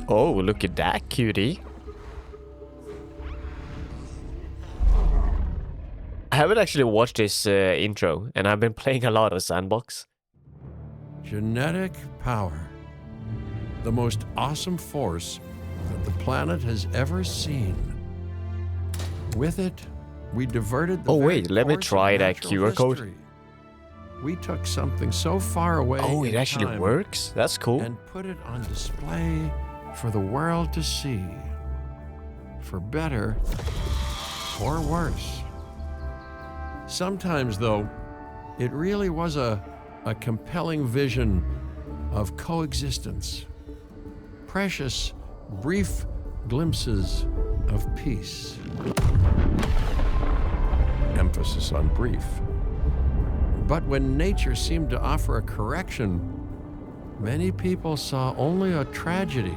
Oh, look at that, cutie. I haven't actually watched this intro, and I've been playing a lot of Sandbox. Genetic power. The most awesome force that the planet has ever seen. With it, we diverted the Oh wait, let me course of try that natural QR code. history. We took something so far away Oh, it in actually time works? That's cool. and put it on display for the world to see. For better or worse. Sometimes, though, it really was a compelling vision of coexistence. Precious, brief glimpses of peace. Emphasis on brief. But when nature seemed to offer a correction, many people saw only a tragedy.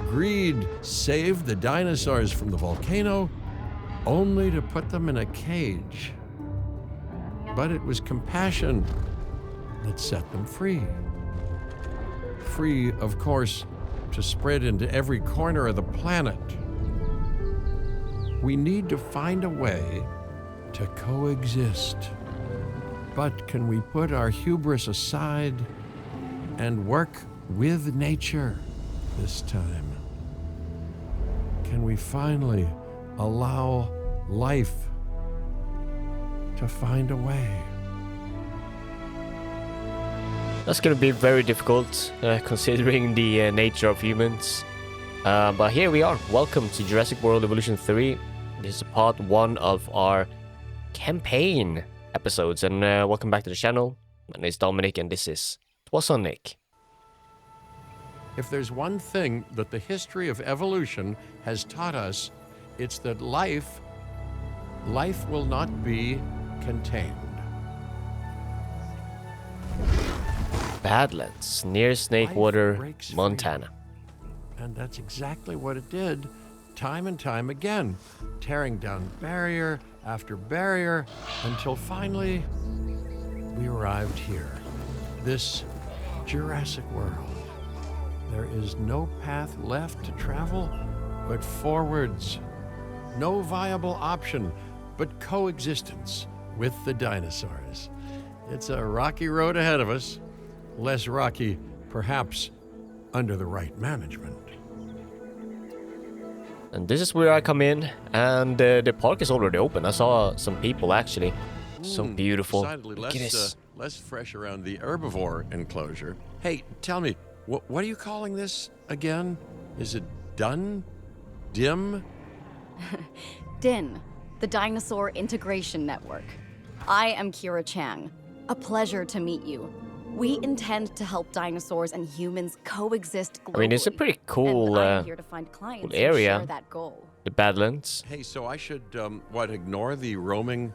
Greed saved the dinosaurs from the volcano, only to put them in a cage. But it was compassion that set them free. Free, of course, to spread into every corner of the planet. We need to find a way to coexist. But can we put our hubris aside and work with nature this time? Can we finally allow life to find a way? That's gonna be very difficult, considering the nature of humans. But here we are. Welcome to Jurassic World Evolution 3. This is part 1 of our campaign episodes, and welcome back to the channel. My name is Dominic, and this is Twasonic. If there's one thing that the history of evolution has taught us, it's that life will not be contained. Badlands, near Snakewater, Montana. And that's exactly what it did, time and time again, tearing down barrier after barrier, until finally we arrived here, this Jurassic World. There is no path left to travel but forwards. No viable option but coexistence with the dinosaurs. It's a rocky road ahead of us. Less rocky, perhaps, under the right management. And this is where I come in, and the park is already open. I saw some people actually. So beautiful. Decidedly Look at this. less fresh around the herbivore enclosure. Hey, tell me, what are you calling this again? Is it done? Dim? DIN, the Dinosaur Integration Network. I am Kira Chang. A pleasure to meet you. We intend to help dinosaurs and humans coexist globally. I mean, it's a pretty cool, and I'm here to find clients cool who area. share that goal. The Badlands. Hey, so I should, ignore the roaming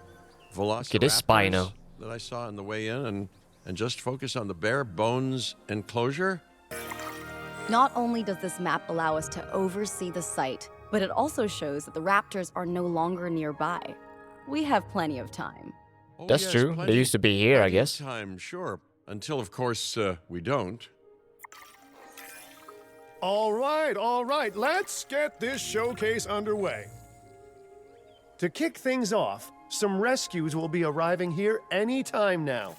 velociraptors Look at this Spino. that I saw on the way in and just focus on the bare bones enclosure? Not only does this map allow us to oversee the site, but it also shows that the raptors are no longer nearby. We have plenty of time. Oh, That's yes, true. plenty- They used to be here, I plenty of guess. Time, sure. Until, of course, we don't. All right, let's get this showcase underway. To kick things off, some rescues will be arriving here any time now.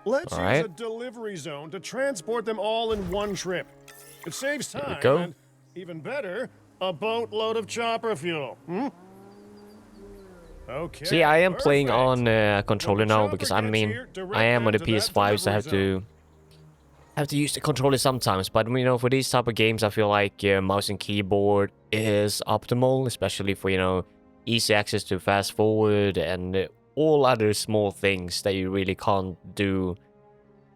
Let's All use right. a delivery zone to transport them all in one trip. It saves Here we time go. and, even better, a boatload of chopper fuel. Okay. See, I am playing perfect. on a controller now chopper because I gets mean, here, direct I am on the them to that PS5, so I delivery have to use the controller sometimes. But you know, for these type of games, I feel like mouse and keyboard is optimal, especially for easy access to fast forward and all other small things that you really can't do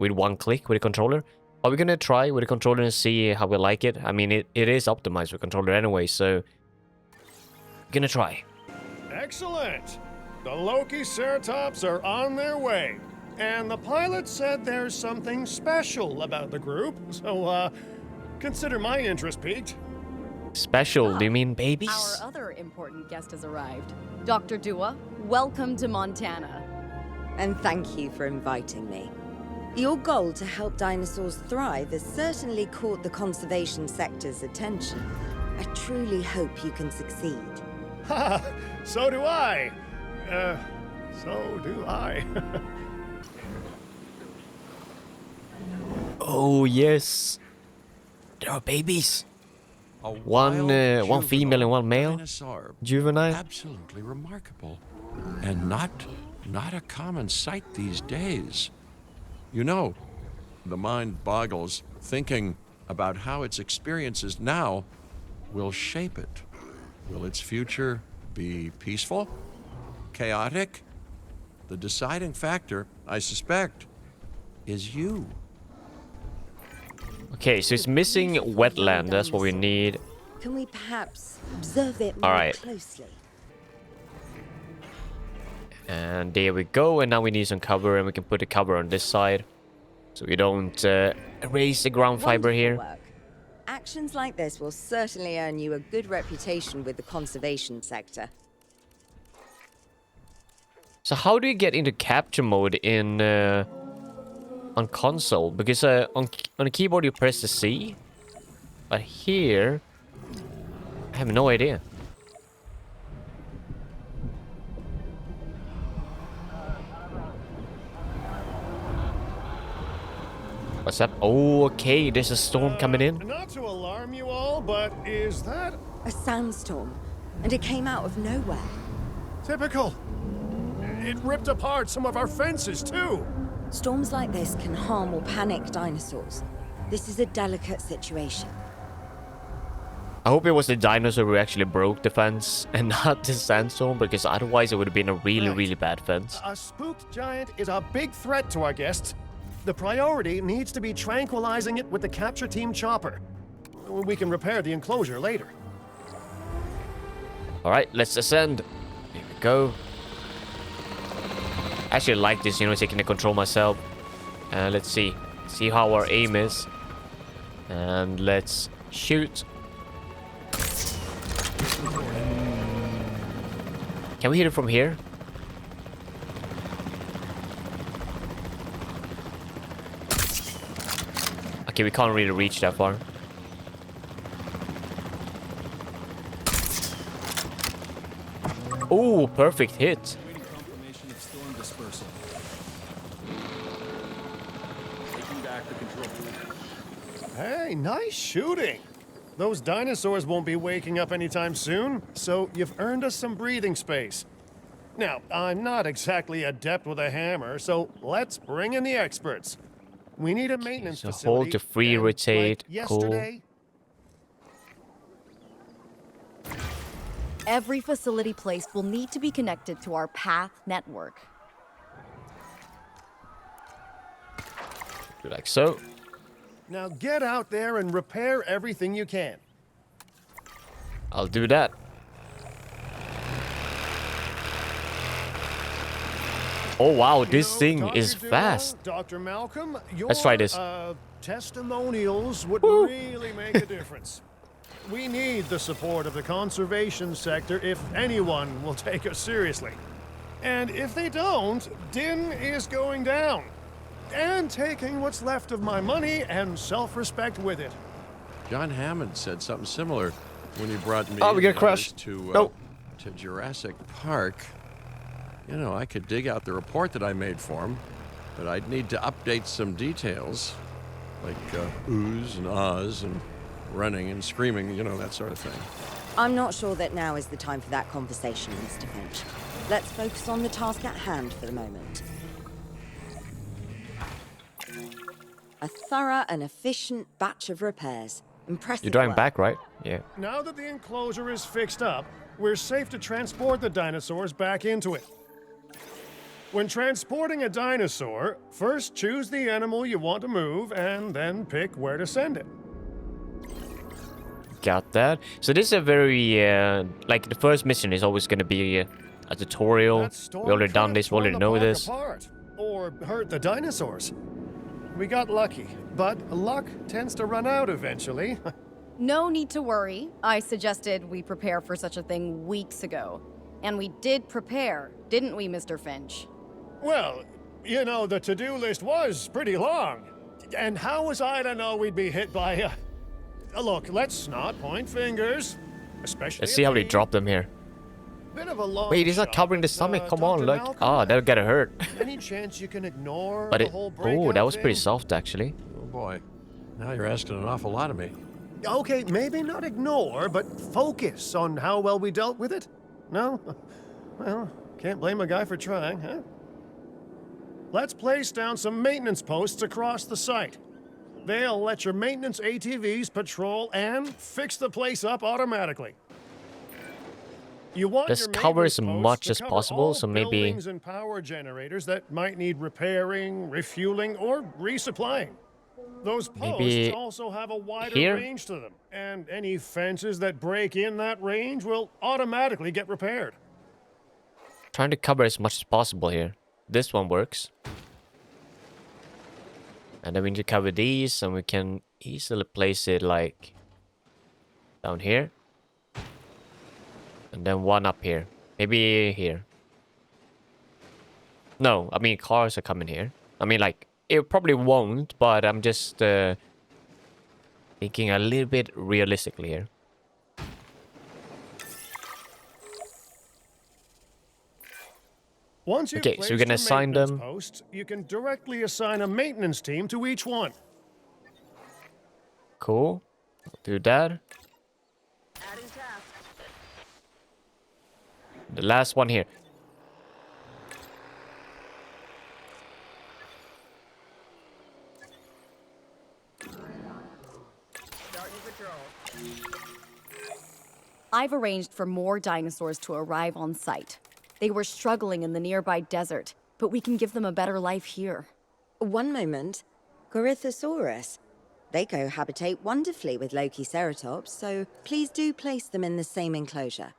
with one click with a controller. Are we gonna try with a controller and see how we like it? I mean, it is optimized with controller anyway, so gonna try. Excellent. The Loki Ceratops are on their way. And the pilot said there's something special about the group, so consider my interest piqued. Special? Do you mean babies? Our other important guest has arrived. Dr. Dua, welcome to Montana. And thank you for inviting me. Your goal to help dinosaurs thrive has certainly caught the conservation sector's attention. I truly hope you can succeed. Ha! So do I. So do I. Oh, yes. There are babies. A One wild, female and one male. dinosaur. Juvenile. Absolutely remarkable. And not a common sight these days. You know, the mind boggles thinking about how its experiences now will shape it. Will its future be peaceful? Chaotic? The deciding factor, I suspect, is you. Okay, so it's missing wetland. That's what we need. Can we perhaps observe it more Alright. closely? And there we go. And now we need some cover, and we can put the cover on this side, so we don't erase the ground fiber Wonderful here. work. Actions like this will certainly earn you a good reputation with the conservation sector. So how do you get into capture mode in on console? Because on the keyboard you press the C, but here I have no idea. What's up? Oh, okay. There's a storm coming in. Not to alarm you all, but is that A sandstorm, and it came out of nowhere. typical? It ripped apart some of our fences, too. Storms like this can harm or panic dinosaurs. This is a delicate situation. I hope it was the dinosaur who actually broke the fence and not the sandstorm, because otherwise it would have been a really, Right. really bad fence. A spooked giant is a big threat to our guests. The priority needs to be tranquilizing it with the capture team chopper. We can repair the enclosure later. Alright, let's ascend. Here we go. I actually like this, you know, taking the control myself. Let's see. See how our aim is. And let's shoot. Can we hit it from here? Okay, we can't really reach that far. Oh, perfect hit. Waiting confirmation of storm dispersal. Taking back the control. Hey, nice shooting. Those dinosaurs won't be waking up anytime soon, so you've earned us some breathing space. Now, I'm not exactly adept with a hammer, so let's bring in the experts. We need a maintenance so facility. hold to free and, rotate, like cool. yesterday, Every facility placed will need to be connected to our path network. Do like so. Now get out there and repair everything you can. I'll do that. Oh wow, this You know, thing Dr. is Duval, fast. Dr. Malcolm, your Let's try this. Testimonials would Woo. really make a difference. We need the support of the conservation sector if anyone will take us seriously. And if they don't, Din is going down. And taking what's left of my money and self-respect with it. John Hammond said something similar when he brought me Oh, we got and crushed. others to Nope. to Jurassic Park. You know, I could dig out the report that I made for him, but I'd need to update some details, like oohs and ahs and running and screaming, you know, that sort of thing. I'm not sure that now is the time for that conversation, Mr. Finch. Let's focus on the task at hand for the moment. A thorough and efficient batch of repairs. Impressive You're driving work. back, right? Yeah. Now that the enclosure is fixed up, we're safe to transport the dinosaurs back into it. When transporting a dinosaur, first choose the animal you want to move and then pick where to send it. Got that. So this is a very, like the first mission is always going to be a tutorial. That storm We already done could've this, we already torn know the park this. apart, or hurt the dinosaurs. We got lucky, but luck tends to run out eventually. No need to worry. I suggested we prepare for such a thing weeks ago. And we did prepare, didn't we, Mr. Finch? Well, You know, the to-do list was pretty long. And how was I to know we'd be hit by look, let's not point fingers. Especially Let's see how they drop them here. Bit of a long Wait, he's not shot, covering the but, stomach. Come on, Dr. look. Malcolm, Oh, that'll get hurt. Any chance you can ignore But the it. whole Oh, breakout that was pretty thing? soft, actually. Oh boy. Now you're asking an awful lot of me. Okay, maybe not ignore, but focus on how well we dealt with it. No? Well, can't blame a guy for trying, huh? Let's place down some maintenance posts across the site. They'll let your maintenance ATVs patrol and fix the place up automatically. You want Just your cover maintenance as posts much to as cover possible, all so maybe- buildings and power generators that might need repairing, refueling, or resupplying. Those posts Maybe also have a wider here? range to them, and any fences that break in that range will automatically get repaired. Trying to cover as much as possible here. This one works. And then we need to cover these, and we can easily place it like down here. And then one up here. Maybe here. No, I mean cars are coming here. I mean like, it probably won't, but I'm just thinking a little bit realistically here. Once you've Okay, so we're placed gonna your assign maintenance them- posts, you can directly assign a maintenance team to each one. Cool. I'll do that. The last one here. I've arranged for more dinosaurs to arrive on site. They were struggling in the nearby desert, but we can give them a better life here. One moment. Corythosaurus. They cohabitate wonderfully with Lokiceratops, so please do place them in the same enclosure.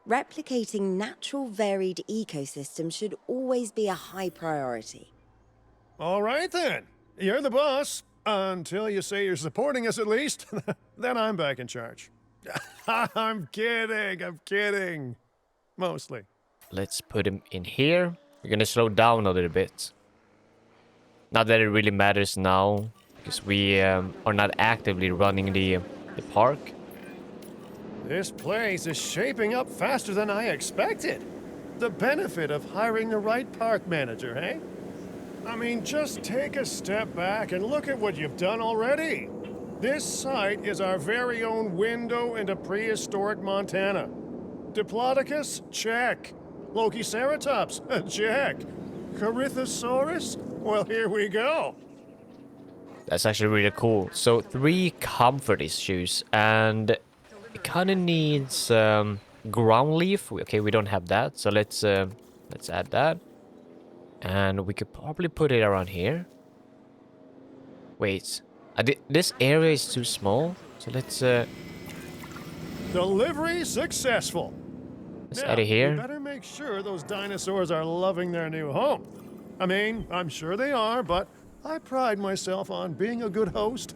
Replicating natural varied ecosystems should always be a high priority. All right then. You're the boss. Until you say you're supporting us at least. Then I'm back in charge. I'm kidding. Mostly. Let's put him in here. We're gonna slow down a little bit. Not that it really matters now, because we are not actively running the park. This place is shaping up faster than I expected. The benefit of hiring the right park manager, eh? I mean, just take a step back and look at what you've done already. This site is our very own window into prehistoric Montana. Diplodocus? Check. Lokiceratops? Check. Corythosaurus? Well, here we go. That's actually really cool. So 3 comfort issues, and it kind of needs ground leaf. Okay, we don't have that, so let's add that. And we could probably put it around here. Wait, this area is too small, so let's Delivery successful. add it You here. better make sure those dinosaurs are loving their new home. I mean, I'm sure they are, but I pride myself on being a good host.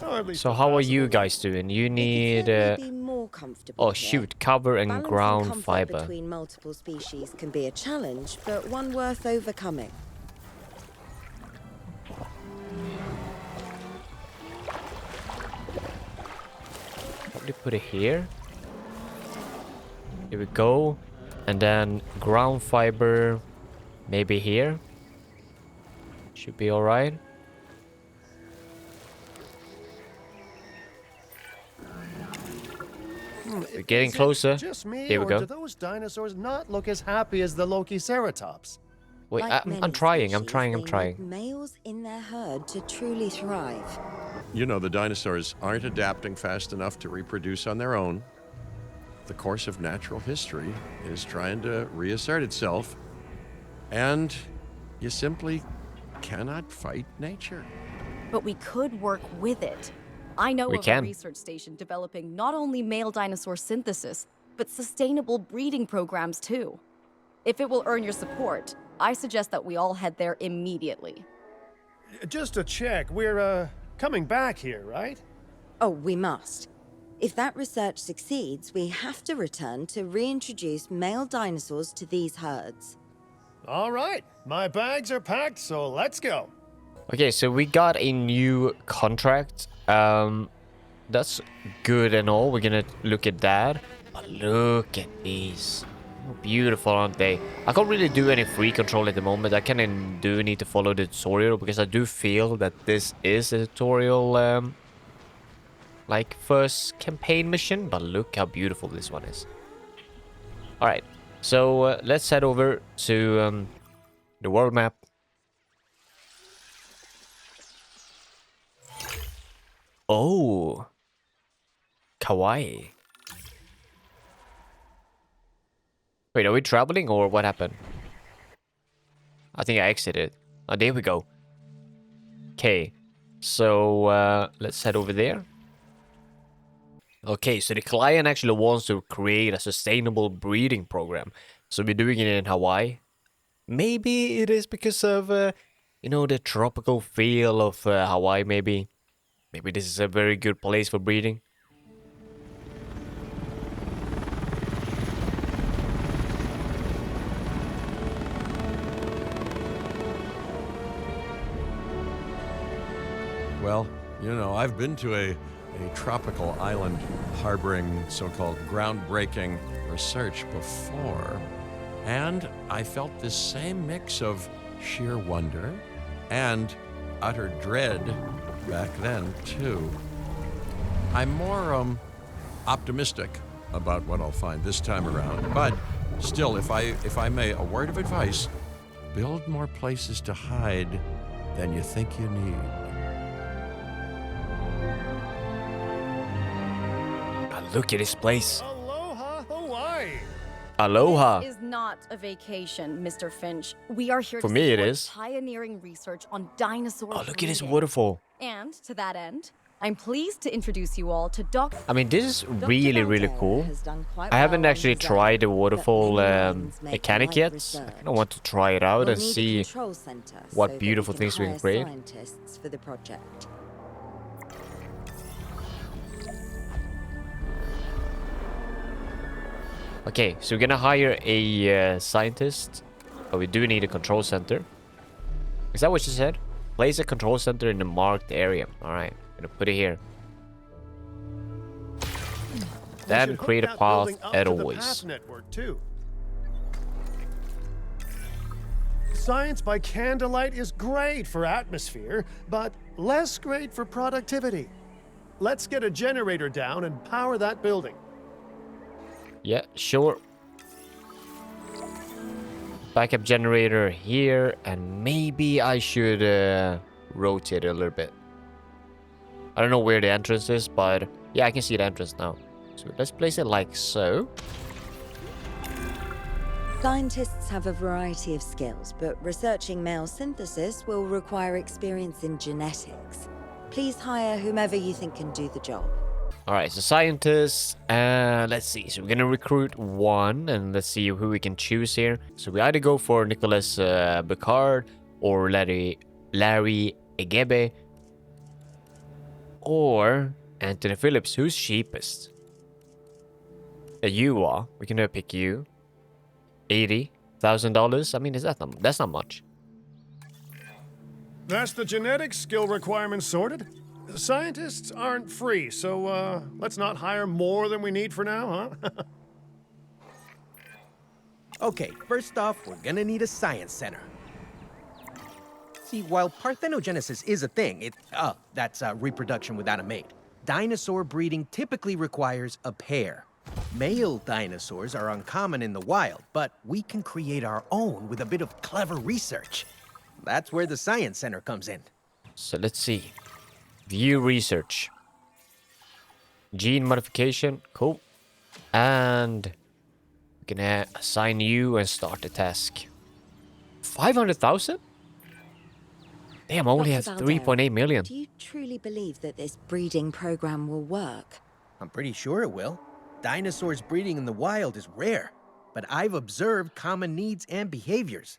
Or at least So a how are you passable one. guys doing? You It could need certainly be more comfortable oh here. shoot, cover and Balancing ground comfort fiber. between multiple species can be a challenge, but one worth overcoming. Probably put it here. Here we go. And then ground fiber maybe here. Should be alright. We're getting Is it closer. Just me, Here we or go. do those dinosaurs not look as happy as the Lokiceratops? Wait, Like I'm many trying, I'm species, trying, I'm they trying. need males in their herd to truly thrive. You know, the dinosaurs aren't adapting fast enough to reproduce on their own. The course of natural history is trying to reassert itself, and you simply cannot fight nature. But we could work with it. I know We of can. a research station developing not only male dinosaur synthesis, but sustainable breeding programs too. If it will earn your support, I suggest that we all head there immediately. Just to check, we're coming back here, right? Oh, we must. If that research succeeds, we have to return to reintroduce male dinosaurs to these herds. All right, my bags are packed, so let's go. Okay, so we got a new contract. That's good and all. We're gonna look at that. But look at these. Beautiful, aren't they? I can't really do any free control at the moment. I kind of do need to follow the tutorial because I do feel that this is a tutorial, like first campaign mission. But look how beautiful this one is. All right, so let's head over to the world map. Oh, kawaii. Wait, are we traveling or what happened? I think I exited. Oh, there we go. Okay, so let's head over there. Okay, so the client actually wants to create a sustainable breeding program. So we're doing it in Hawaii. Maybe it is because of, you know, the tropical feel of Hawaii, maybe. Maybe this is a very good place for breeding. Well, you know, I've been to a tropical island harboring so-called groundbreaking research before, and I felt this same mix of sheer wonder and utter dread back then, too. I'm more optimistic about what I'll find this time around, but still, if I may, a word of advice: build more places to hide than you think you need. Look at this place. Aloha, Hawaii. Aloha. This is not a vacation, Mr. Finch. We are here For to me, it support is. pioneering research on dinosaur Oh, look at this breeding. waterfall. And to that end, I'm pleased to introduce you all to Dr. I mean, this is Dr. really, really Valdera cool. has done quite I haven't well on actually his tried the own, but waterfall many minds make mechanic light yet. research. I want to try it out We'll and need a see control center what so that beautiful things we can hire create. scientists for the project. Okay, so we're gonna hire a scientist, but we do need a control center. Is that what you said? Place a control center in the marked area. All right, gonna put it here. We Then should hook create a that path building up at to the always. path network too. Science by candlelight is great for atmosphere, but less great for productivity. Let's get a generator down and power that building. Yeah, sure. Backup generator here, and maybe I should rotate it a little bit. I don't know where the entrance is, but yeah, I can see the entrance now. So let's place it like so. Scientists have a variety of skills, but researching male synthesis will require experience in genetics. Please hire whomever you think can do the job. All right, so scientists, let's see. So we're gonna recruit one, and let's see who we can choose here. So we either go for Nicholas Bicard or Larry Egebe or Anthony Phillips. Who's cheapest? You are. We can pick you. $80,000. I mean, that's not much. That's the genetic skill requirements sorted. Scientists aren't free, so let's not hire more than we need for now, huh? Okay, first off, we're gonna need a science center. See, while parthenogenesis is a thing, that's reproduction without a mate. Dinosaur breeding typically requires a pair. Male dinosaurs are uncommon in the wild, but we can create our own with a bit of clever research. That's where the science center comes in. So let's see. View research. Gene modification. Cool. And we're gonna assign you and start the task. 500,000? Damn, I only have Dr. 3.8 million. Do you truly believe that this breeding program will work? I'm pretty sure it will. Dinosaurs breeding in the wild is rare, but I've observed common needs and behaviors.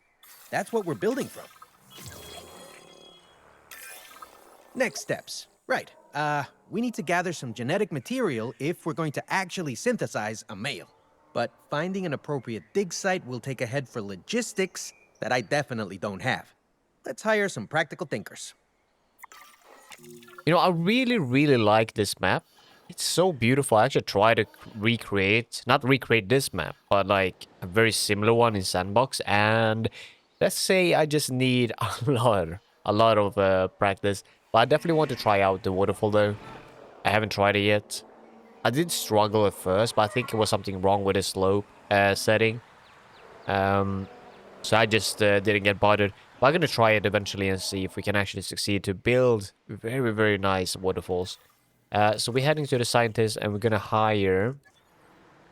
That's what we're building from. Next steps. Right. We need to gather some genetic material if we're going to actually synthesize a male. But finding an appropriate dig site will take a head for logistics that I definitely don't have. Let's hire some practical thinkers. You know, I really like this map. It's so beautiful. I actually try to not recreate this map, but like a very similar one in Sandbox. And let's say I just need a lot of practice. But I definitely want to try out the waterfall though. I haven't tried it yet. I did struggle at first, but I think it was something wrong with the slope setting. So I just didn't get bothered. But I'm gonna try it eventually and see if we can actually succeed to build very nice waterfalls. So we're heading to the scientist and we're gonna hire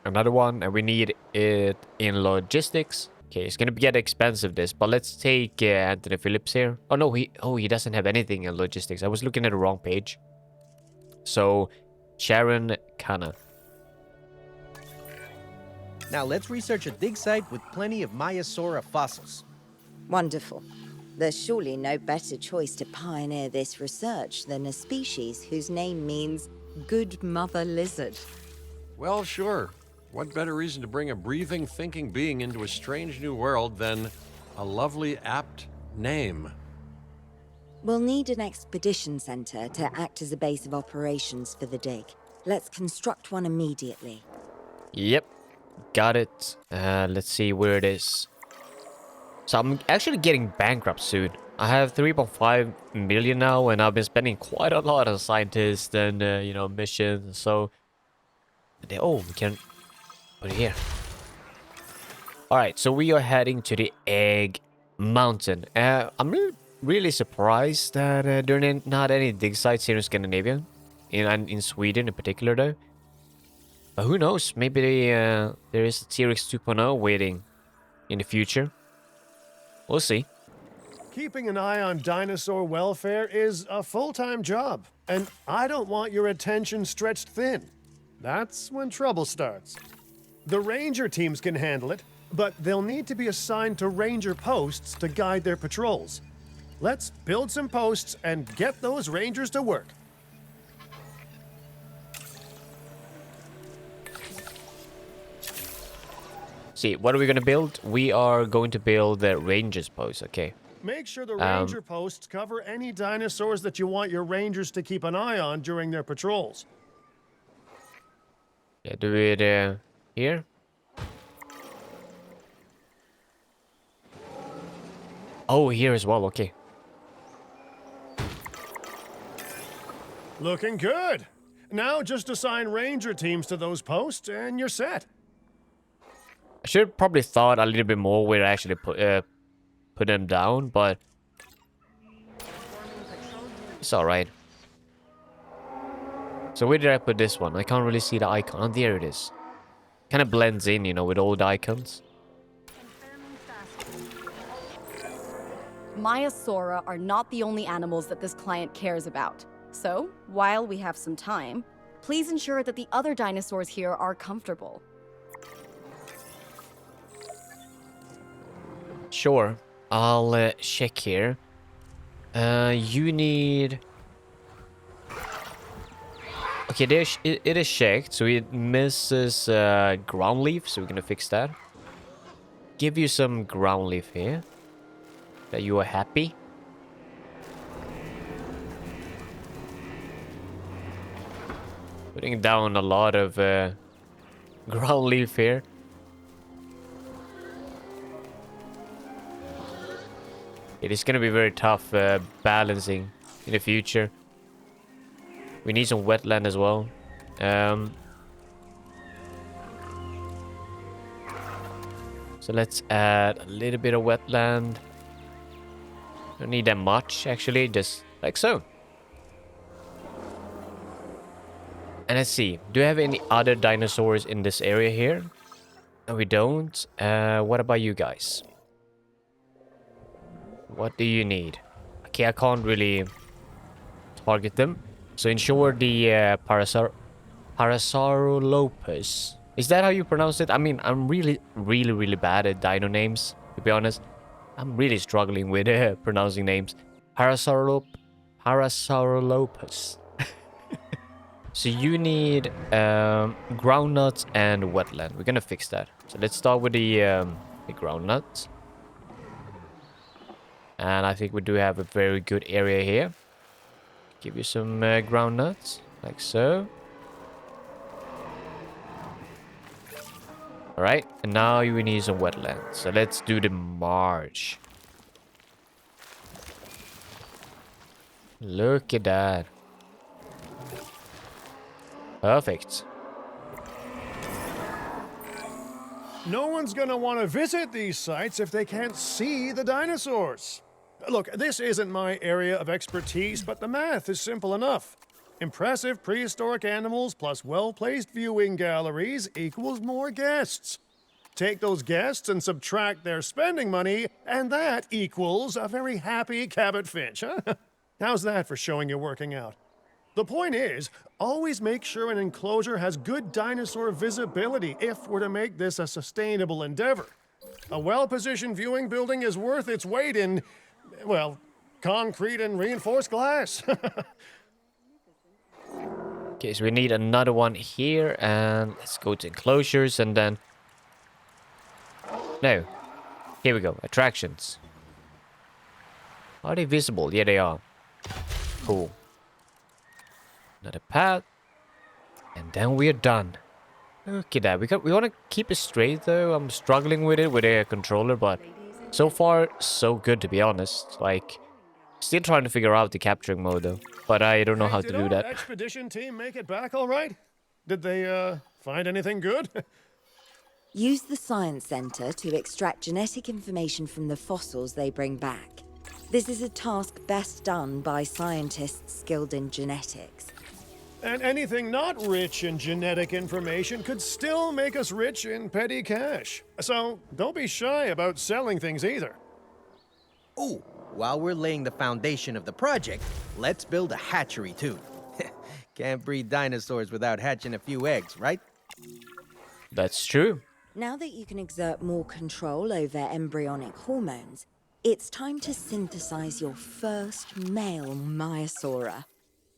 another one, and we need it in logistics. Okay, it's gonna get expensive this, but let's take Anthony Phillips here. Oh no, he doesn't have anything in logistics. I was looking at the wrong page. So Sharon Kana. Now let's research a dig site with plenty of Maiasaura fossils. Wonderful. There's surely no better choice to pioneer this research than a species whose name means good mother lizard. Well, sure. What better reason to bring a breathing, thinking being into a strange new world than a lovely, apt name? We'll need an expedition center to act as a base of operations for the dig. Let's construct one immediately. Yep, got it. Let's see where it is. So I'm actually getting bankrupt soon. I have 3.5 million now, and I've been spending quite a lot on scientists and, you know, missions. So, we can put it here. Alright, so we are heading to the Egg Mountain. I'm really surprised that there are not any dig sites here in Scandinavia. In Sweden in particular, though. But who knows? Maybe there is a T-Rex 2.0 waiting in the future. We'll see. Keeping an eye on dinosaur welfare is a full-time job, and I don't want your attention stretched thin. That's when trouble starts. The ranger teams can handle it, but they'll need to be assigned to ranger posts to guide their patrols. Let's build some posts and get those rangers to work. See, what are we going to build? We are going to build the Rangers post, okay. Make sure the ranger posts cover any dinosaurs that you want your rangers to keep an eye on during their patrols. Yeah, do it here. Oh, here as well, okay. Looking good. Now just assign ranger teams to those posts and you're set. I should have probably thought a little bit more where I actually put them down, but it's alright. So where did I put this one? I can't really see the icon. Oh, there it is. Kind of blends in, you know, with old icons. Maiasaura are not the only animals that this client cares about. So, while we have some time, please ensure that the other dinosaurs here are comfortable. Sure. I'll check here. You need... Okay, it is checked, so it misses ground leaf, so we're gonna fix that. Give you some ground leaf here. That you are happy. Putting down a lot of ground leaf here. It is gonna be very tough balancing in the future. We need some wetland as well. So let's add a little bit of wetland. Don't need that much, actually, just like so. And let's see, do we have any other dinosaurs in this area here? No, we don't. What about you guys? What do you need? Okay, I can't really target them. So ensure the Parasaurolophus. Is that how you pronounce it? I mean, I'm really bad at dino names, to be honest. I'm really struggling with pronouncing names. Parasaurolophus. So you need groundnuts and wetland. We're gonna fix that. So let's start with the groundnuts. And I think we do have a very good area here. Give you some ground nuts, like so. Alright, and now we need some wetlands. So let's do the marsh. Look at that. Perfect. No one's gonna want to visit these sites if they can't see the dinosaurs. Look, this isn't my area of expertise, but the math is simple enough. Impressive prehistoric animals plus well-placed viewing galleries equals more guests. Take those guests and subtract their spending money, and that equals a very happy Cabot Finch, huh? How's that for showing you're working out? The point is, always make sure an enclosure has good dinosaur visibility if we're to make this a sustainable endeavor. A well-positioned viewing building is worth its weight in, well, concrete and reinforced glass. Okay, so we need another one here, and let's go to enclosures, and then... No. Here we go, attractions. Are they visible? Yeah, they are. Cool. Another path. And then we're done. Look at that. We want to keep it straight, though. I'm struggling with it with a controller, but so far, so good, to be honest. Like, still trying to figure out the capturing mode, though. But I don't know how to do Did our that. expedition team make it back all right? Did they, find anything good? Use the Science Center to extract genetic information from the fossils they bring back. This is a task best done by scientists skilled in genetics. And anything not rich in genetic information could still make us rich in petty cash. So don't be shy about selling things either. Ooh, while we're laying the foundation of the project, let's build a hatchery too. Can't breed dinosaurs without hatching a few eggs, right? That's true. Now that you can exert more control over embryonic hormones, it's time to synthesize your first male Maiasaura.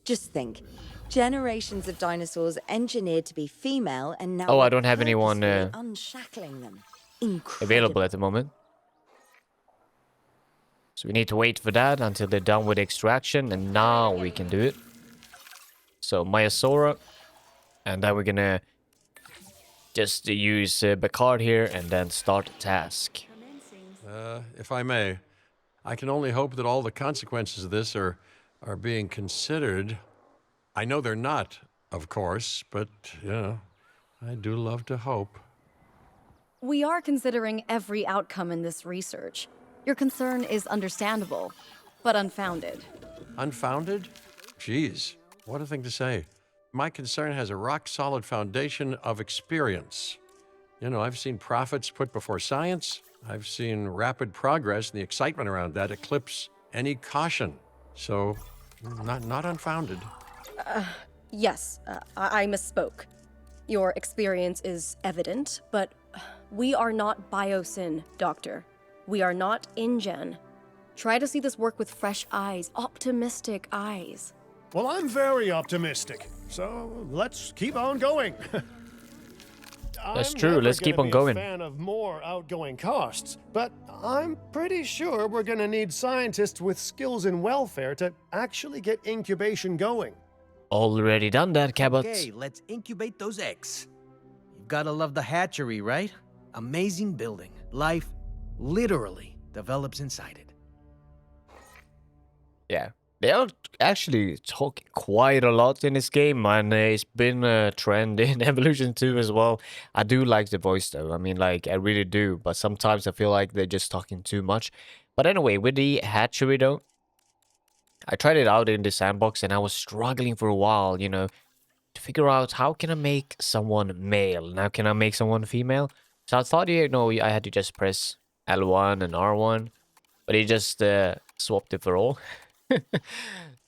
Just think, generations of dinosaurs engineered to be female, and now Oh, I we're don't have anyone, purposefully unshackling them. Available at the moment. So we need to wait for that until they're done with extraction, and now we can do it. So Maiasaura, and then we're gonna just use Bacard here and then start the task. If I may, I can only hope that all the consequences of this are being considered. I know they're not, of course, but, you know, I do love to hope. We are considering every outcome in this research. Your concern is understandable, but unfounded. Unfounded? Geez, what a thing to say. My concern has a rock-solid foundation of experience. You know, I've seen profits put before science. I've seen rapid progress, and the excitement around that eclipse any caution. So, not unfounded. Yes, I misspoke. Your experience is evident, but we are not Biosyn, Doctor. We are not InGen. Try to see this work with fresh eyes, optimistic eyes. Well, I'm very optimistic, so let's keep on going. That's true, let's keep on going. I'm never gonna be a fan of more outgoing costs, but I'm pretty sure we're gonna need scientists with skills in welfare to actually get incubation going. Already done that, Cabot. Okay, let's incubate those eggs. You've gotta love the hatchery, right? Amazing building. Life literally develops inside it. Yeah. They are actually talking quite a lot in this game, and it's been a trend in Evolution 2 as well. I do like the voice, though. I mean, like, I really do. But sometimes I feel like they're just talking too much. But anyway, with the hatchery, though, I tried it out in the sandbox, and I was struggling for a while, you know, to figure out how can I make someone male, and how can I make someone female. So I thought, you know, I had to just press L1 and R1, but it just swapped it for all.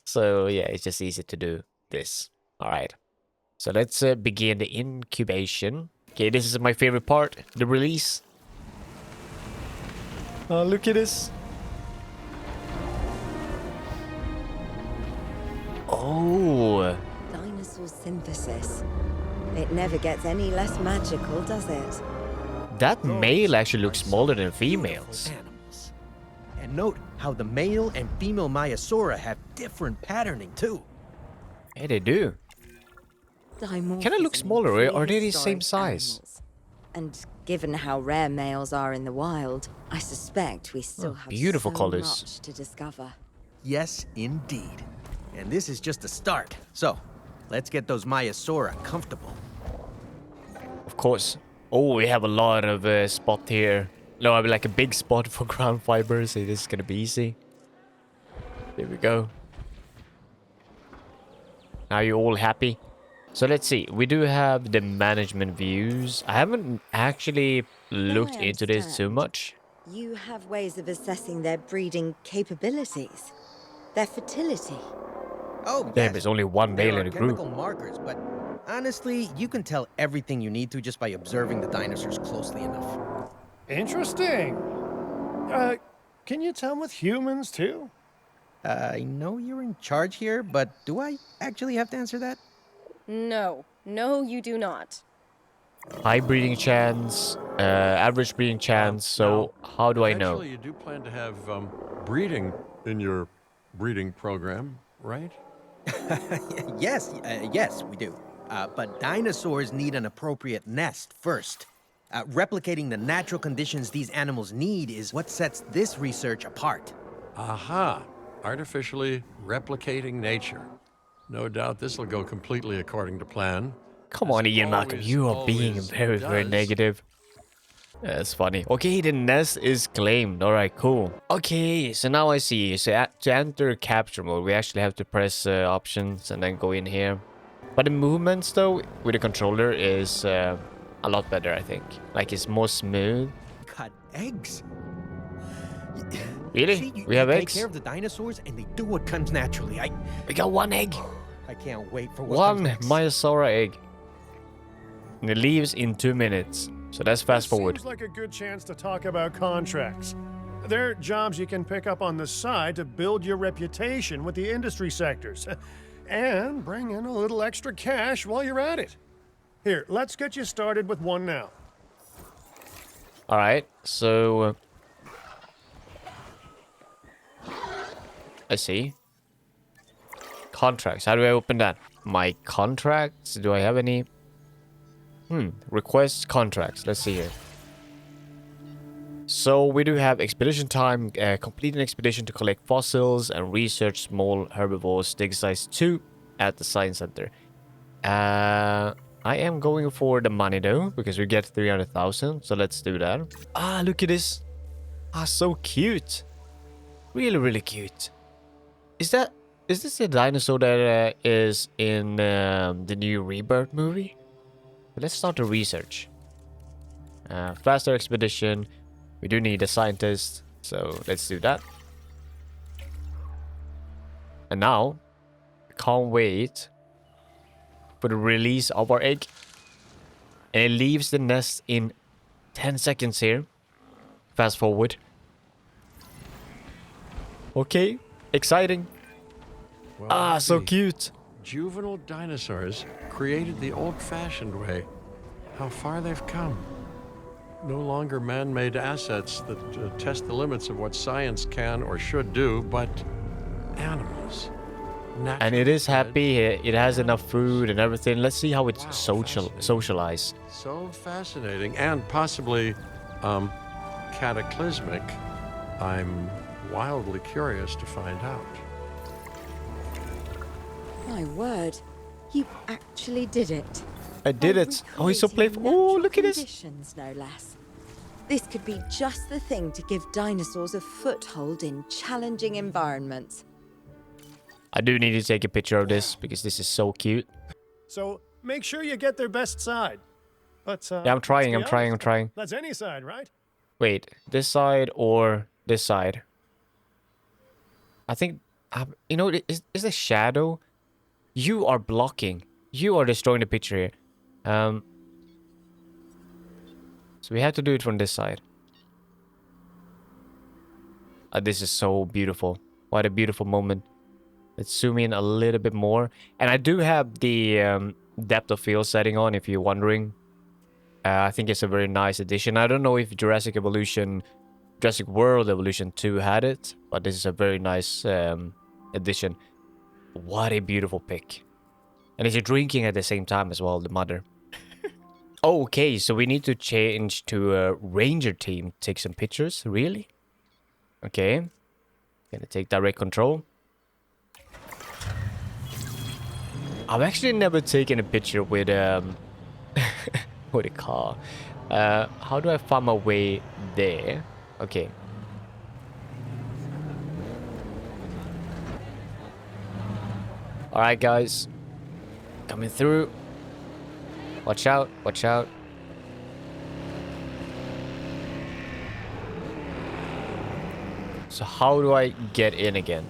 So yeah, it's just easy to do this. All right, so let's begin the incubation. Okay, this is my favorite part, the release. Oh, look at this. Oh, Dinosaur synthesis. It never gets any less magical, does it? that male actually looks smaller than females. Animals. And note how the male and female Maiasaura have different patterning too. Hey, they do. Can it look smaller, or are they the same size? And given how rare males are in the wild, I suspect we still have beautiful so colors. much to discover. Yes, indeed. And this is just the start. So, let's get those Maiasaura comfortable. Of course. Oh, we have a lot of spot here. No, I mean like a big spot for ground fibers. So this is gonna be easy. There we go. Now you're all happy. So let's see. We do have the management views. I haven't actually looked into this too much. You have ways of assessing their breeding capabilities, their fertility. Oh, Damn, yes. there's only one There male are in the group. chemical markers, but honestly, you can tell everything you need to just by observing the dinosaurs closely enough. Interesting. Can you tell with humans too? I know you're in charge here, but do I actually have to answer that? No. No, you do not. High breeding chance, average breeding chance. So how do I know? Eventually, you do plan to have breeding in your breeding program, right? Yes, yes, we do. But dinosaurs need an appropriate nest first. Replicating the natural conditions these animals need is what sets this research apart. Aha! Artificially replicating nature. No doubt this will go completely according to plan. Come as on, it Ian Malcolm, always, you are being always very does. negative. That's funny. Okay, the nest is claimed. Alright, cool. Okay, so now I see. So to enter capture mode, we actually have to press options and then go in here. But the movements, though, with the controller is a lot better, I think. Like, it's more smooth. Got eggs. Really? See, We have you eggs? Take care of the dinosaurs, and they do what comes naturally. We got one egg. I can't wait for what One comes next. Maiasaura egg. And it leaves in 2 minutes. So let's fast forward. Seems like a good chance to talk about contracts. They're jobs you can pick up on the side to build your reputation with the industry sectors. And bring in a little extra cash while you're at it. Here, let's get you started with one now. Alright, so... I see. Contracts. How do I open that? My contracts? Do I have any? Request contracts. Let's see here. So we do have expedition time. Complete an expedition to collect fossils and research small herbivores. Dig size 2 at the science center. I am going for the money though, because we get 300,000. So let's do that. Ah, look at this. Ah, so cute. Really, really cute. Is this a dinosaur that is in the new Rebirth movie? Let's start the research. Faster expedition. We do need a scientist, so let's do that. And now, can't wait for the release of our egg. And it leaves the nest in 10 seconds here. Fast forward. Okay, exciting. Well, So the cute. Juvenile dinosaurs created the old-fashioned way. How far they've come. No longer man-made assets that test the limits of what science can or should do, but animals. And it is Naturally happy. It has enough food and everything. Let's see how it's Wow, socialized. so fascinating and possibly cataclysmic. I'm wildly curious to find out. My word, you actually did it. I did it. Oh, he's so Recreating playful. Oh, natural look at this. conditions, no less. This could be just the thing to give dinosaurs a foothold in challenging environments. I do need to take a picture of this because this is so cute. So make sure you get their best side. But Yeah, I'm trying. I'm trying. That's any side, right? Wait, this side or this side? I think, you know, is the shadow? You are blocking. You are destroying the picture here. So we have to do it from this side. This is so beautiful. What a beautiful moment. Let's zoom in a little bit more. And I do have the depth of field setting on, if you're wondering. I think it's a very nice addition. I don't know if Jurassic Evolution Jurassic World Evolution 2 had it, but this is a very nice addition. What a beautiful pic. And he's drinking at the same time as well, the mother. Okay, so we need to change to a ranger team. Take some pictures, really? Okay. Gonna take direct control. I've actually never taken a picture with with a car. How do I find my way there? Okay. Alright, guys. Coming through. Watch out, watch out. So how do I get in again?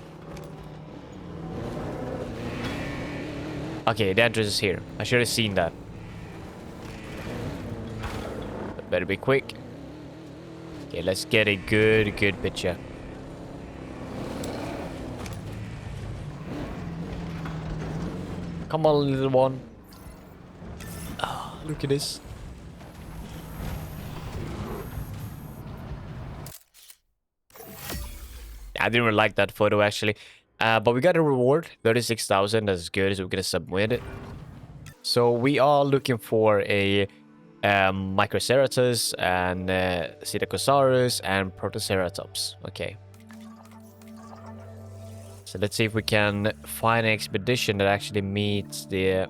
Okay, the entrance is here. I should have seen that. Better be quick. Okay, let's get a good picture. Come on, little one. Oh, look at this. I didn't really like that photo, actually. But we got a reward, 36,000. That's good, so we're gonna submit it. So we are looking for a Microceratops and Psittacosaurus and Protoceratops. Okay. So let's see if we can find an expedition that actually meets the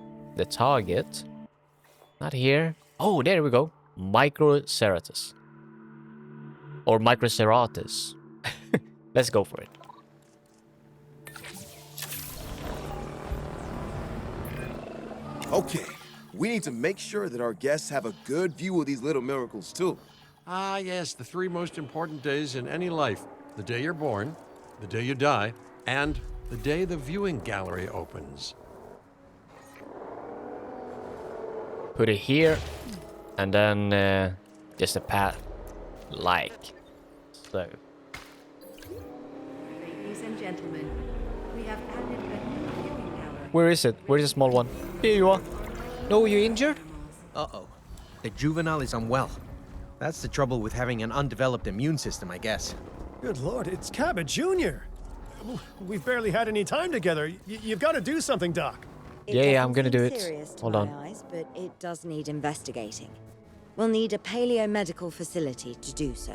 target. Not here. Oh, there we go. Microceratops. Or Microceratops. Let's go for it. Okay, we need to make sure that our guests have a good view of these little miracles, too. Ah, yes, the 3 most important days in any life. The day you're born, the day you die, and the day the viewing gallery opens. Put it here. And then just a path. Like so. Ladies and gentlemen, we have added a viewing gallery. Where is it? Where's the small one? Here you are. No, you injured? Uh-oh. The juvenile is unwell. That's the trouble with having an undeveloped immune system, I guess. Good Lord, it's Cabot Jr. We've barely had any time together. You've got to do something, Doc. Yeah, I'm gonna do it. Serious to Hold my on. eyes, but it does need investigating. We'll need a paleomedical facility to do so.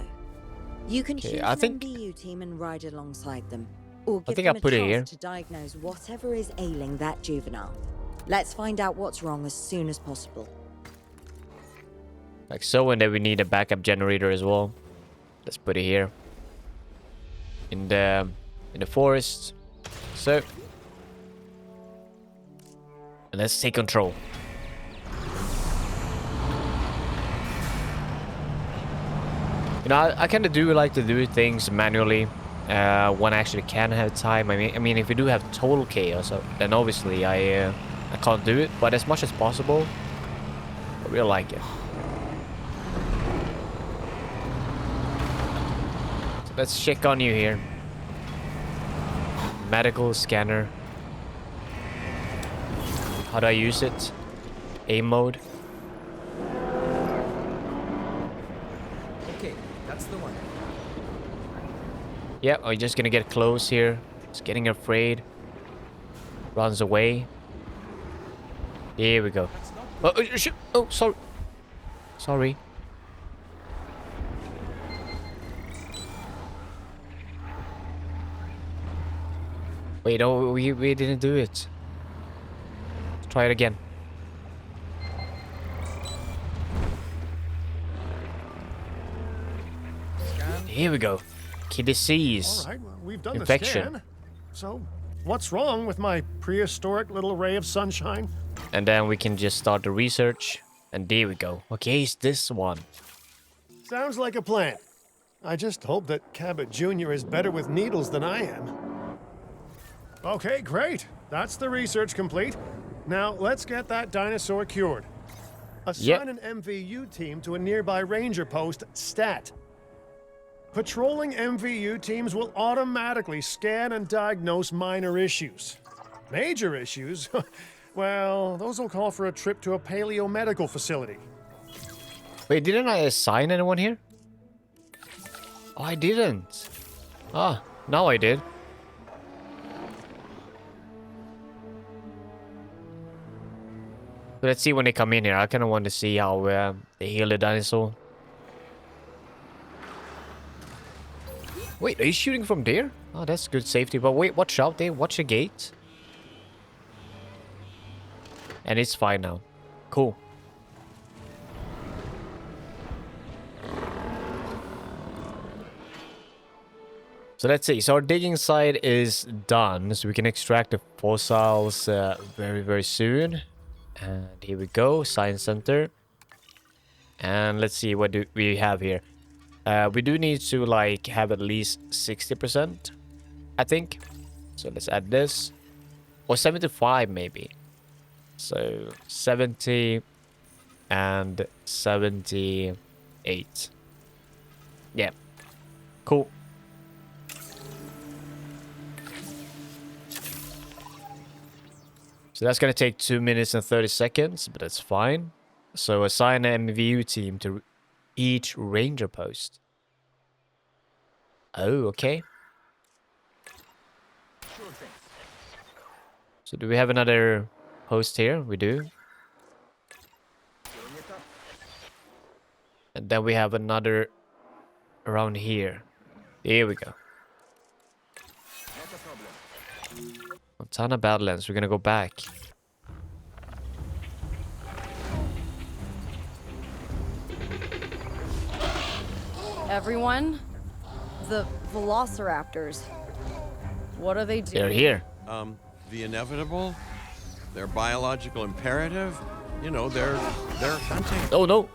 You can choose I an think- MVU team and ride alongside them, or give think them I'll a put it task here. to diagnose whatever is ailing that juvenile. Let's find out what's wrong as soon as possible. Like so, and then we need a backup generator as well. Let's put it here. In the forest. So. And let's take control. You know, I kind of do like to do things manually when I actually can have time. I mean, if we do have total chaos, then obviously I can't do it. But as much as possible, I really like it. So let's check on you here. Medical scanner. How do I use it? A mode. Okay, that's the one. Yeah, I'm just gonna get close here. It's getting afraid. Runs away. Here we go. Oh, shit. Oh, sorry. Sorry. Wait, no, we didn't do it. Let's try it again. Here we go. Key disease. All right, well, we've done Infection. the scan. So, what's wrong with my prehistoric little ray of sunshine? And then we can just start the research. And there we go. Okay, it's this one. Sounds like a plan. I just hope that Cabot Jr. is better with needles than I am. Okay, great. That's the research complete. Now, let's get that dinosaur cured. Assign an MVU team to a nearby ranger post, STAT. Patrolling MVU teams will automatically scan and diagnose minor issues. Major issues? Well, those will call for a trip to a paleomedical facility. Wait, didn't I assign anyone here? Oh, I didn't. Ah, now I did. So let's see when they come in here. I kind of want to see how they heal the dinosaur. Wait, are you shooting from there? Oh, that's good safety. But wait, watch out there. Watch the gate. And it's fine now. Cool. So let's see. So our digging side is done. So we can extract the fossils very, very soon. And here we go. Science Center. And let's see, what do we have here? We do need to like have at least 60%, I think. So let's add this. Or 75 maybe. So 70 and 78. Yeah. Cool. So that's going to take 2 minutes and 30 seconds, but that's fine. So assign an MVU team to each ranger post. Oh, okay. So do we have another post here? We do. And then we have another around here. Here we go. Montana Badlands. We're gonna go back. Everyone, the velociraptors. What are they doing? They're here. The inevitable, their biological imperative, you know, they're hunting. Oh no.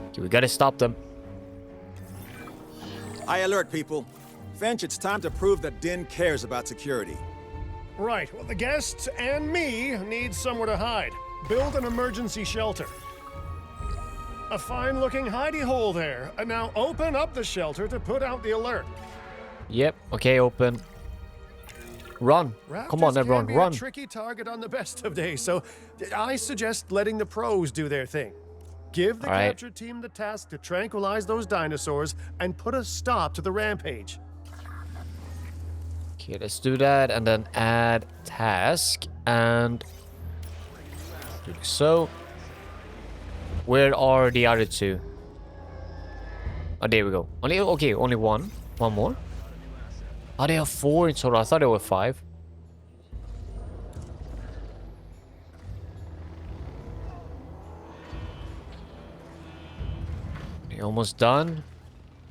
Okay, we gotta stop them. I alert people. Finch, it's time to prove that Din cares about security. Right, well, the guests and me need somewhere to hide. Build an emergency shelter. A fine-looking hidey hole there. And now open up the shelter to put out the alert. Yep. Okay, open. Run. Come on, Raptors everyone, can be run. a tricky target on the best of days, so I suggest letting the pros do their thing. Give the capture team the task to tranquilize those dinosaurs and put a stop to the rampage. Okay, let's do that and then add task and do so. Where are the other two? Oh, there we go. Only one. One more. Oh, they have 4 in total. I thought there were 5. Okay, almost done.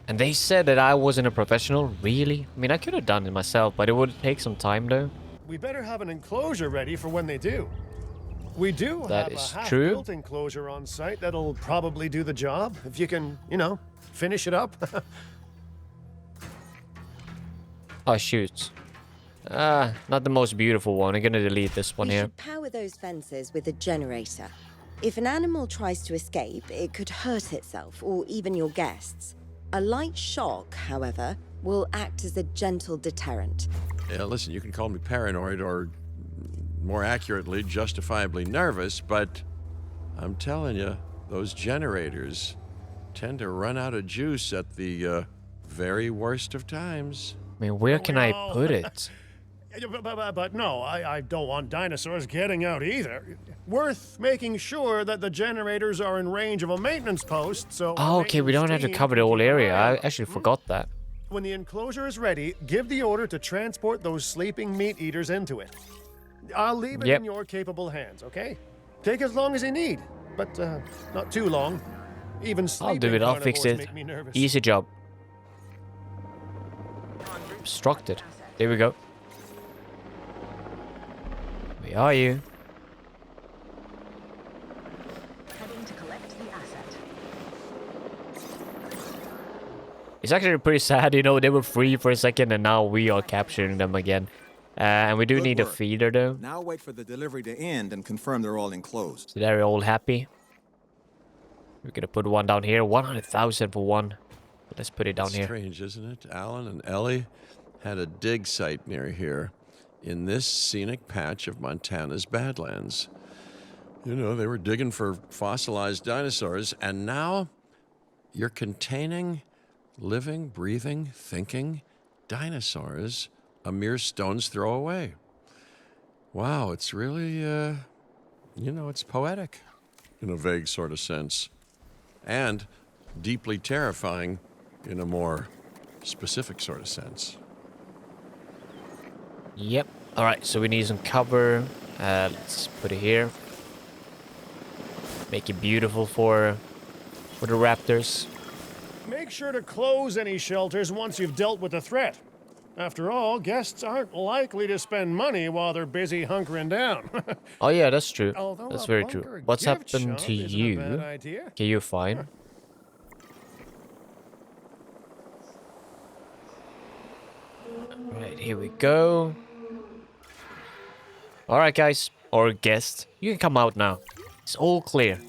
And they said that I wasn't a professional. Really? I mean, I could have done it myself, but it would take some time though. We better have an enclosure ready for when they do. We do That have is a true. half-built enclosure on site that'll probably do the job, if you can, you know, finish it up. Oh, shoot. Not the most beautiful one. I'm gonna delete this one We here. should power those fences with a generator. If an animal tries to escape, it could hurt itself or even your guests. A light shock, however, will act as a gentle deterrent. Yeah, listen, you can call me paranoid or, more accurately, justifiably nervous, but I'm telling you, those generators tend to run out of juice at the very worst of times. I mean, where can I put it? But no, I don't want dinosaurs getting out either. Worth making sure that the generators are in range of a maintenance post, so... Oh, okay, we don't have to cover the whole area. I actually forgot that. When the enclosure is ready, give the order to transport those sleeping meat eaters into it. I'll leave it in your capable hands, okay? Take as long as you need, but not too long. Even sleeping I'll do it. I'll fix carnivores it. make me nervous. Easy job. Obstructed. There we go. Where are you? Heading to collect the asset. It's actually pretty sad, you know, they were free for a second and now we are capturing them again. And we do need a feeder though. Now wait for the delivery to end and confirm they're all enclosed. So they're all happy. We're gonna put one down here. 100,000 for one. Let's put it down here. Strange, isn't it? Alan and Ellie had a dig site near here in this scenic patch of Montana's Badlands. You know, they were digging for fossilized dinosaurs, and now you're containing living, breathing, thinking dinosaurs a mere stone's throw away. Wow, it's really, it's poetic in a vague sort of sense, and deeply terrifying in a more specific sort of sense. Yep. All right, so we need some cover. Let's put it here. Make it beautiful for the raptors. Make sure to close any shelters once you've dealt with the threat. After all, guests aren't likely to spend money while they're busy hunkering down. Oh yeah, that's true. Although That's a very bunker true. What's gift happened shop to isn't a you? bad idea. Okay, you're fine. Right, here we go. Alright guys, or guest, you can come out now. It's all clear.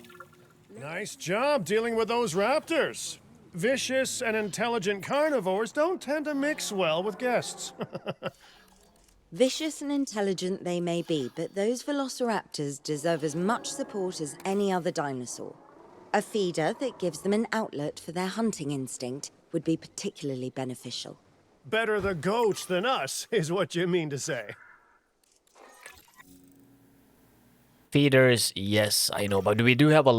Nice job dealing with those raptors. Vicious and intelligent carnivores don't tend to mix well with guests. Vicious and intelligent they may be, but those velociraptors deserve as much support as any other dinosaur. A feeder that gives them an outlet for their hunting instinct would be particularly beneficial. Better the goats than us, is what you mean to say. Feeders, yes, I know, but we do have a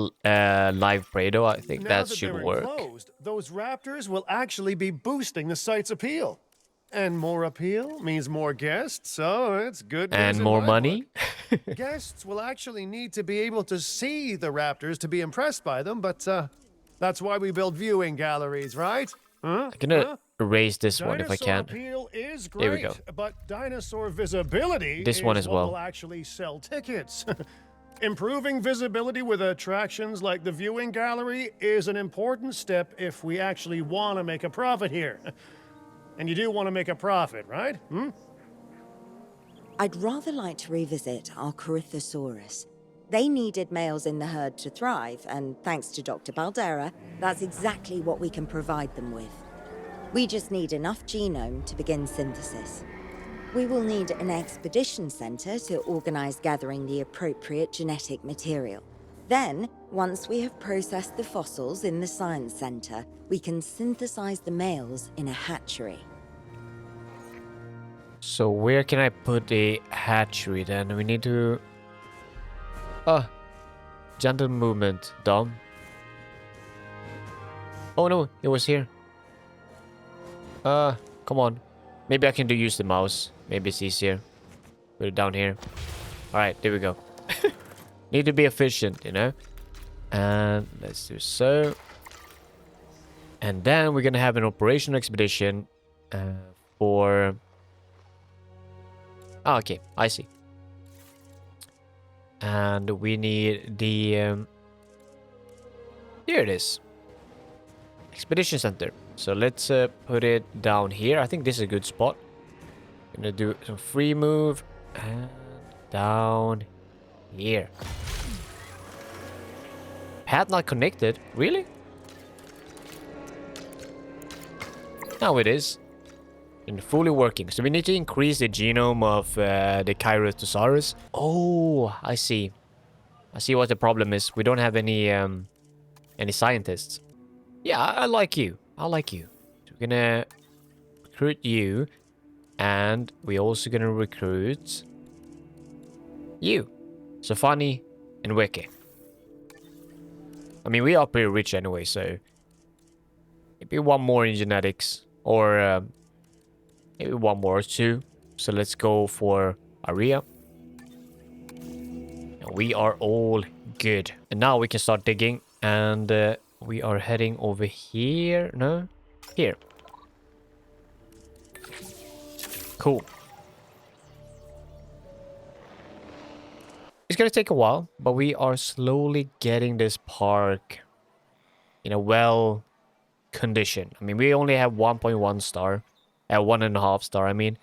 live prey though. I think Now that should they're work. enclosed, those raptors will actually be boosting the site's appeal. And more appeal means more guests, so it's good news And in more my money. book. Guests will actually need to be able to see the raptors to be impressed by them, but that's why we build viewing galleries, right? Huh? I'm gonna erase this one if I Dinosaur can. appeal is great, There we go. but dinosaur visibility This is one as what well. will actually sell tickets. Improving visibility with attractions like the viewing gallery is an important step if we actually want to make a profit here. And you do want to make a profit, right? I'd rather like to revisit our Corythosaurus. They needed males in the herd to thrive, and thanks to Dr. Baldera, that's exactly what we can provide them with. We just need enough genome to begin synthesis. We will need an expedition center to organize gathering the appropriate genetic material. Then, once we have processed the fossils in the science center, we can synthesize the males in a hatchery. So where can I put the hatchery then? We need to... gentle movement, Dom. Oh no, it was here. Come on. Maybe I can use the mouse. Maybe it's easier. Put it down here. Alright, there we go. Need to be efficient, you know? And let's do so. And then we're gonna have an operational expedition for... Oh, okay, I see. And we need the... Here it is. Expedition Center. So let's put it down here. I think this is a good spot. Gonna do some free move. And down here. Path not connected? Really? Now it is. And fully working. So we need to increase the genome of the Corythosaurus. Oh, I see. I see what the problem is. We don't have any scientists. Yeah, I like you. I like you. So we're gonna recruit you. And we're also gonna recruit you. Safani and Weke. I mean, we are pretty rich anyway, so maybe one more in genetics. Or maybe one more or two. So let's go for Aria. And we are all good. And now we can start digging. And we are heading over here. No? Here. Cool. It's gonna take a while, but we are slowly getting this park in a well condition. I mean, we only have 1.1 star. 1.5 star, I mean.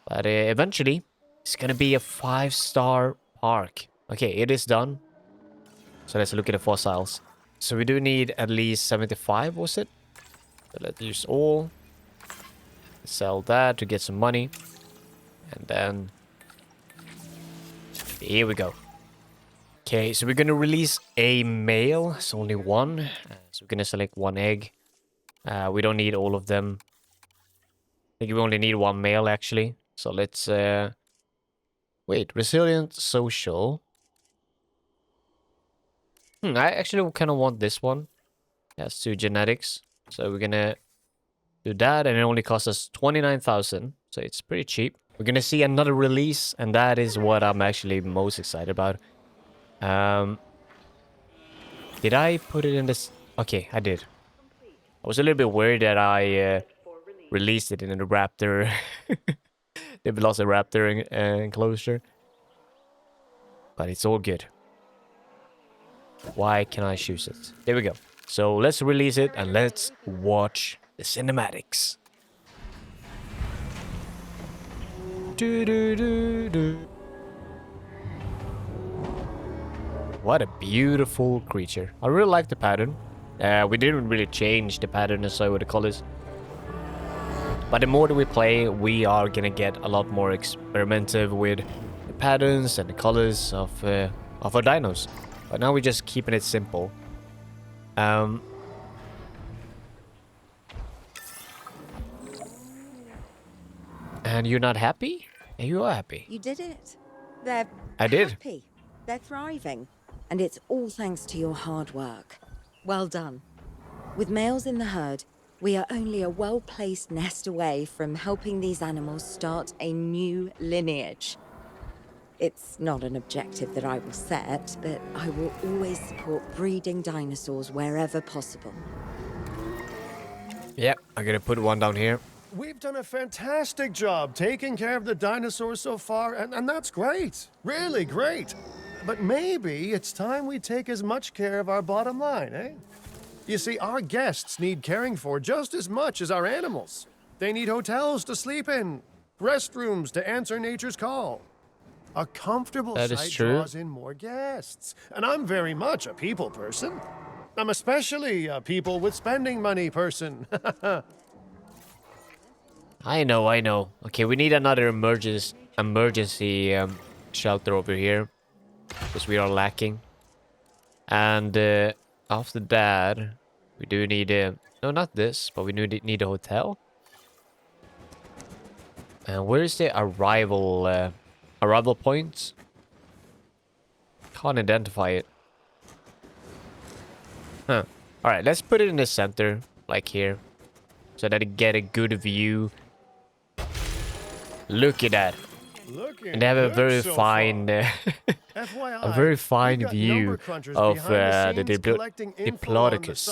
But eventually, it's gonna be a 5-star park. Okay, it is done. So let's look at the fossils. So we do need at least 75, was it? So let's use all. Sell that to get some money. And then... Here we go. Okay, so we're gonna release a male. It's only one. So we're gonna select one egg. We don't need all of them. I think we only need one male actually. So let's wait, resilient, social. I actually kind of want this one. That's 2 genetics. So we're gonna do that, and it only costs us 29,000. So it's pretty cheap. We're gonna see another release, and that is what I'm actually most excited about. Did I put it in this? Okay, I did. I was a little bit worried that I released it in the raptor, the velociraptor enclosure. But it's all good. Why can I choose it? There we go. So let's release it and let's watch the cinematics. What a beautiful creature. I really like the pattern. We didn't really change the pattern necessarily with the colors. But the more that we play, we are gonna get a lot more experimentative with the patterns and the colors of our dinos. But now we're just keeping it simple. And you're not happy? You are happy. You did it. They're I did. happy. They're thriving. And it's all thanks to your hard work. Well done. With males in the herd, we are only a well-placed nest away from helping these animals start a new lineage. It's not an objective that I will set, but I will always support breeding dinosaurs wherever possible. Yep, I'm gonna put one down here. We've done a fantastic job taking care of the dinosaurs so far, and that's great. Really great. But maybe it's time we take as much care of our bottom line, eh? You see, our guests need caring for just as much as our animals. They need hotels to sleep in, restrooms to answer nature's call. A comfortable That is site true. draws in more guests. And I'm very much a people person. I'm especially a people with spending money person. I know. Okay, we need another emergency shelter over here. Because we are lacking. And after that, we do need no, not this, but we need a hotel. And where is the arrival point? Can't identify it. Huh. Alright, let's put it in the center, like here. So that I get a good view. Look at that. And they have a very fine a very fine view of the Diplodocus.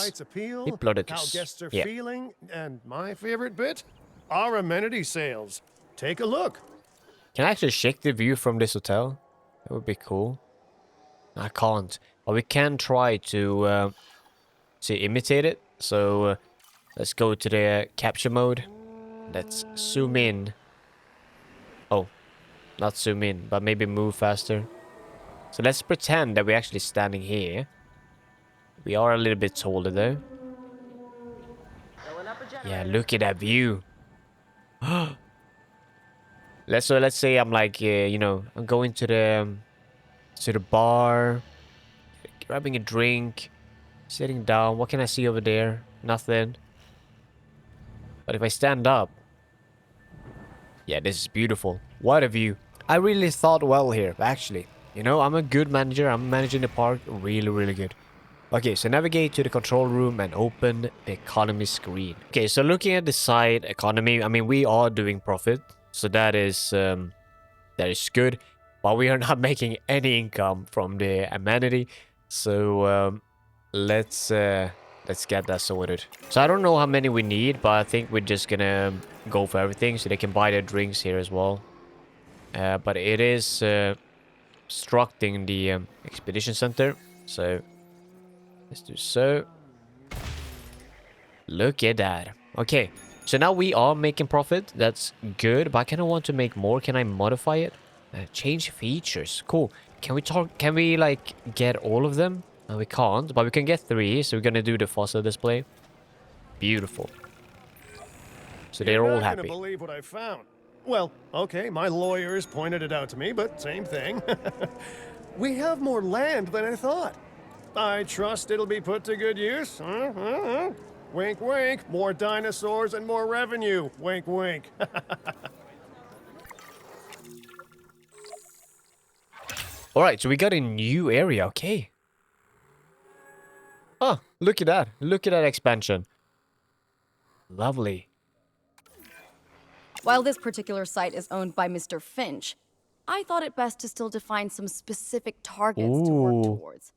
How guests are feeling, and my favorite bit, our amenity sales. Take a look. Can I actually shake the view from this hotel? That would be cool. I can't, but we can try to imitate it. So let's go to the capture mode. Let's zoom in. Oh, not zoom in, but maybe move faster. So let's pretend that we're actually standing here. We are a little bit taller though. Yeah, look at that view. Let's say I'm like, you know, I'm going to the bar, grabbing a drink, sitting down. What can I see over there? Nothing. But if I stand up, yeah, this is beautiful. What a view. I really thought well here, actually. You know, I'm a good manager. I'm managing the park really, really good. Okay, so navigate to the control room and open the economy screen. Okay, so looking at the side economy, I mean, we are doing profit. So that is good. But we are not making any income from the amenity. So let's get that sorted. So I don't know how many we need, but I think we're just gonna go for everything so they can buy their drinks here as well. But it is obstructing the expedition center. So let's do so. Look at that. Okay, so now we are making profit. That's good, but I kind of want to make more. Can I modify it? Change features. Cool. Can we like get all of them? No, we can't, but we can get 3. So we're gonna do the fossil display. Beautiful. So they're all happy. You're not gonna believe what I found. Well, okay, my lawyers pointed it out to me, but same thing. We have more land than I thought. I trust it'll be put to good use. Wink, wink. More dinosaurs and more revenue. Wink, wink. All right, so we got a new area. Okay. Oh, look at that. Look at that expansion. Lovely. While this particular site is owned by Mr. Finch, I thought it best to still define some specific targets to work towards.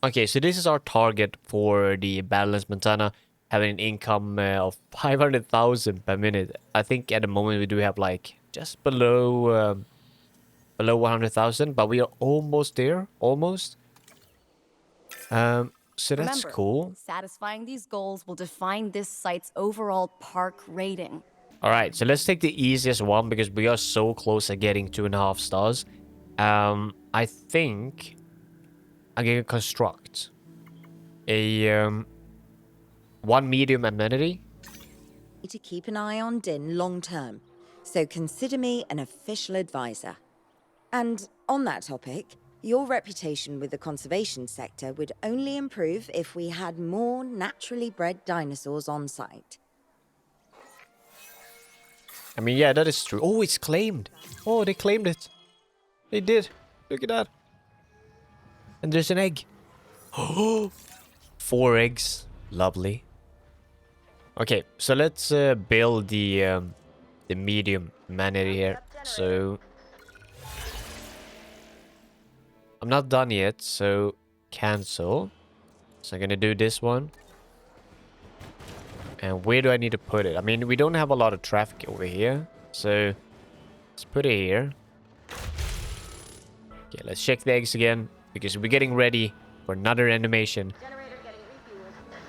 Okay, so this is our target for the Badlands, Montana, having an income of 500,000 per minute. I think at the moment we do have like just below 100,000, but we are almost there, almost. So that's Remember, cool. Satisfying these goals will define this site's overall park rating. All right, so let's take the easiest one because we are so close to getting 2.5 stars. I think I'm gonna construct a one medium amenity. To keep an eye on Din long term, so consider me an official advisor. And on that topic, your reputation with the conservation sector would only improve if we had more naturally bred dinosaurs on site. I mean, yeah, that is true. Oh, it's claimed. Oh, they claimed it. They did. Look at that. And there's an egg. Oh, 4 eggs. Lovely. Okay, so let's build the medium amenity here. So I'm not done yet, so cancel. So I'm gonna do this one. And where do I need to put it? I mean, we don't have a lot of traffic over here, so let's put it here. Okay, let's check the eggs again, because we're getting ready for another animation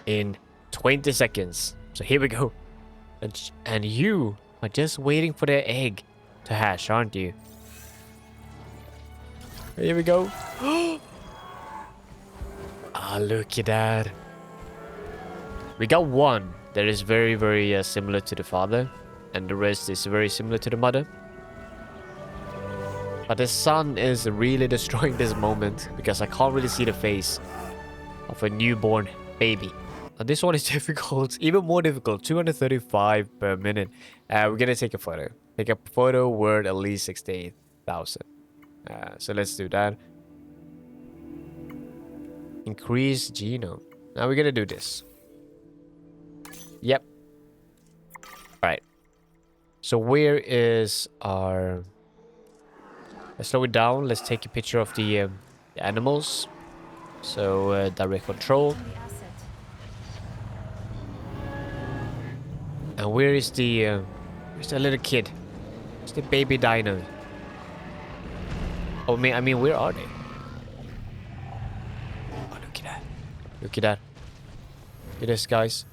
in 20 seconds. So here we go. And you are just waiting for the egg to hatch, aren't you? Here we go. Ah, look at that. We got one that is very, very similar to the father, and the rest is very similar to the mother. But the son is really destroying this moment because I can't really see the face of a newborn baby. Now, this one is difficult, even more difficult, 235 per minute. We're gonna take a photo. Take a photo worth at least 68,000. So let's do that. Increase genome. Now we're gonna do this. Yep. Alright. So where is our... Let's slow it down. Let's take a picture of the animals. So direct control. And where is the... where's the little kid? It's the baby dino. Oh, I mean, where are they? Oh, look at that. Look at that. Look at this, guys.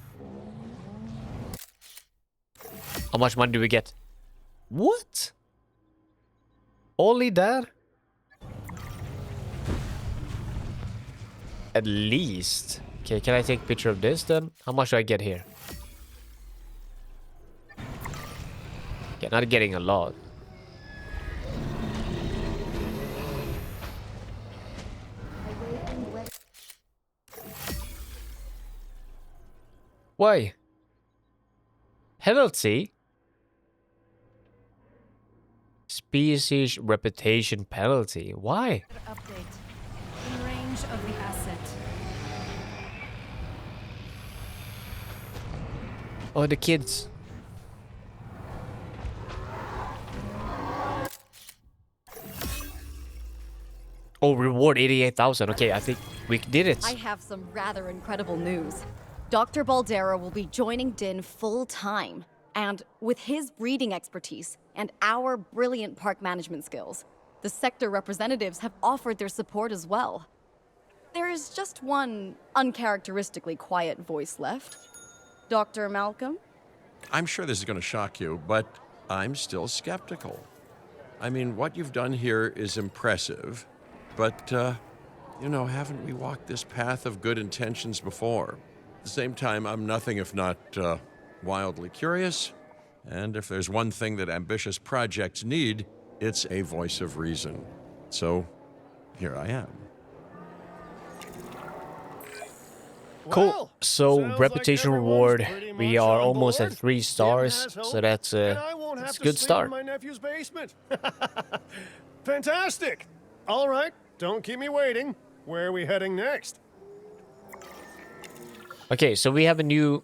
How much money do we get? What? Only that? At least. Okay, can I take a picture of this then? How much do I get here? Okay, not getting a lot. Why? Penalty? Species reputation penalty. Why? Update. In range of the asset. Oh, the kids. Oh, reward 88,000. Okay, I think we did it. I have some rather incredible news. Dr. Baldera will be joining Din full-time. And with his breeding expertise and our brilliant park management skills, the sector representatives have offered their support as well. There is just one uncharacteristically quiet voice left. Dr. Malcolm? I'm sure this is going to shock you, but I'm still skeptical. I mean, what you've done here is impressive, but, you know, haven't we walked this path of good intentions before? At the same time, I'm nothing if not wildly curious, and if there's one thing that ambitious projects need, it's a voice of reason. So, here I am. Cool. Well, So sounds like reputation everyone's reward. pretty We much are on almost board. at 3 Dim stars. has So hope, that's and I won't have a to good sleep start. in my nephew's basement. Fantastic. All right, don't keep me waiting. Where are we heading next? Okay, so we have a new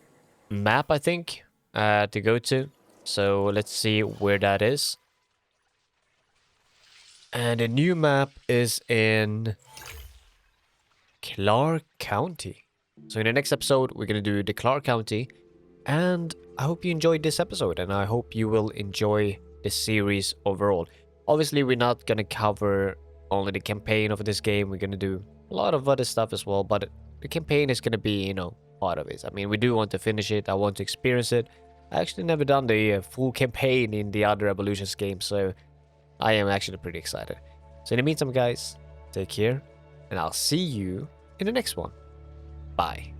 map, I think, to go to. So let's see where that is. And the new map is in Clark County. So in the next episode, we're going to do the Clark County. And I hope you enjoyed this episode, and I hope you will enjoy the series overall. Obviously, we're not going to cover only the campaign of this game. We're going to do a lot of other stuff as well, but the campaign is going to be, part of it. I mean, we do want to finish it. I want to experience it. I actually never done the full campaign in the other Evolutions games, so I am actually pretty excited. So in the meantime, guys, take care, and I'll see you in the next one. Bye.